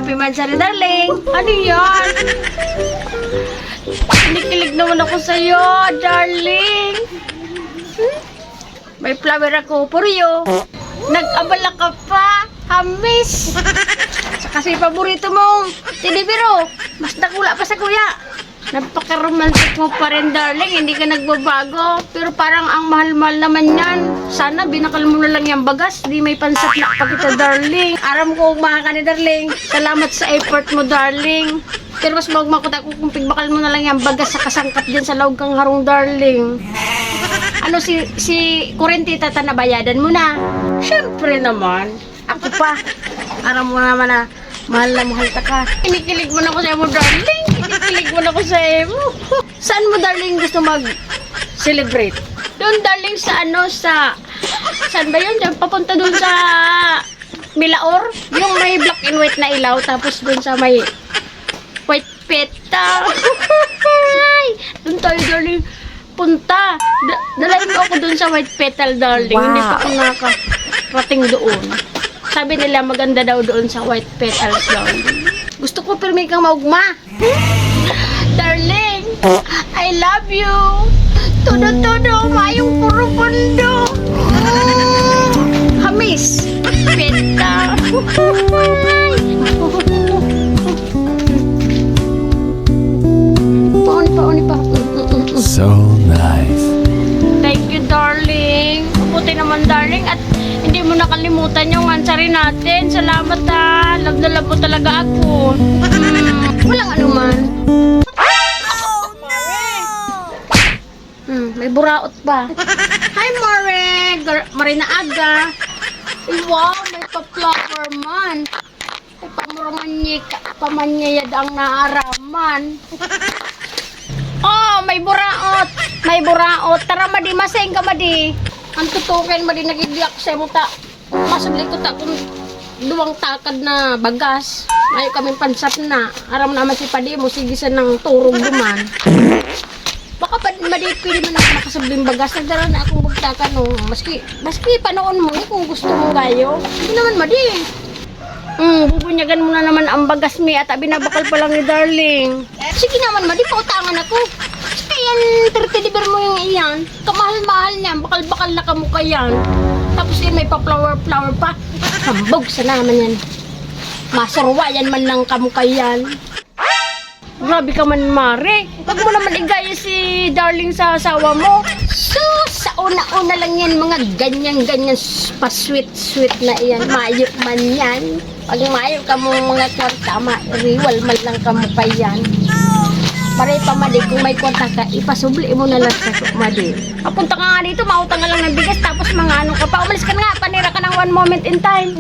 Happy Mansari, darling. Ano yan? Kinikilig naman ako sa'yo, darling. May flower ako for you. Nag-abala ka pa, hamis. Kasi paborito mong tinibiro. Mas nakula pa sa kuya. Napaka-romantic mo pa rin, darling. Hindi ka nagbabago. Pero parang ang mahal-mahal naman yan. Sana binakal mo na lang yung bagas. Di may pansat na pa kita, darling. Aram ko umaha ka ni darling. Salamat sa effort mo, darling. Pero mas magmakot ako kung pigbakal mo na lang yung bagas sa kasangkap dyan sa lawag kang harong, darling. Ano si Kurentita nabayadan mo na? Siyempre naman. Ako pa. Aram mo naman na mahal na mahal ta ka. Kinikilig mo na ako sa mo, darling. Kinikilig mo na ako sa mo. Saan mo, darling, gusto mag-celebrate? Doon, darling, sa saan ba yun? Diyan, papunta doon sa Milaor. Yung may black and white na ilaw. Tapos doon sa may white petal. Doon tayo, darling, punta. Dalayin mo ako doon sa white petal, darling. Wow. Hindi pa ako nakarating doon. Sabi nila maganda daw doon sa white petals, darling. Gusto ko pero may kang maugma. Darling, I love you. Todo-todo, mayong puro pundo. Hamis. Peta. Paon pa. So nice. Thank you, darling. Puti naman, darling. At hindi mo nakalimutan yung ansari natin. Salamat, ha. Love na love mo talaga ako. Walang anuman. May buraot pa. Hi, More! Marina Aga. Wow, may pa-flower man. Ay, pamanyayad ang naaraman. Oh, may buraot. May buraot. Tara, madi, maseng ka, madi. Ang tutukin, madi, nagidiyak sa mo ta. Masabli ko ta kung duwang takad na bagas. Ayaw kaming pansap na. Aram naman si Padi mo, sigisan ng turog duman. Baka pa, madi, pwede man ako makasabling bagas. Nagdara na akong bugtakan, no. Maski panoon mo, kung gusto mo kayo. Hindi naman, madi. Bubunyagan mo na naman ang bagas mi at binabakal pa lang ni darling. Sige naman, madi, pautangan ako. Sige yan, 30 liber mo yung iyan. Kamahal-mahal niyan, bakal-bakal na kamukha yan. Tapos yan may pa-flower pa. Hambog sa naman yan. Masarwayan man lang kamukha yan. Grabe ka man, Mare. Huwag mo naman igaya si darling sa asawa mo. Sa una-una lang yan, mga ganyan-ganyan pa-sweet-sweet na yan. Mayo man yan. Pag mayo ka mo mga kwarta, riwal man lang ka mo pa yan. Pare pa, Madi, kung may kwarta ka, ipasubli mo na lang sa Madi. Papunta ka nga dito, mautang ka lang ng bigas, tapos mga ano ka pa. Umalis ka na nga, panira ka ng one moment in time.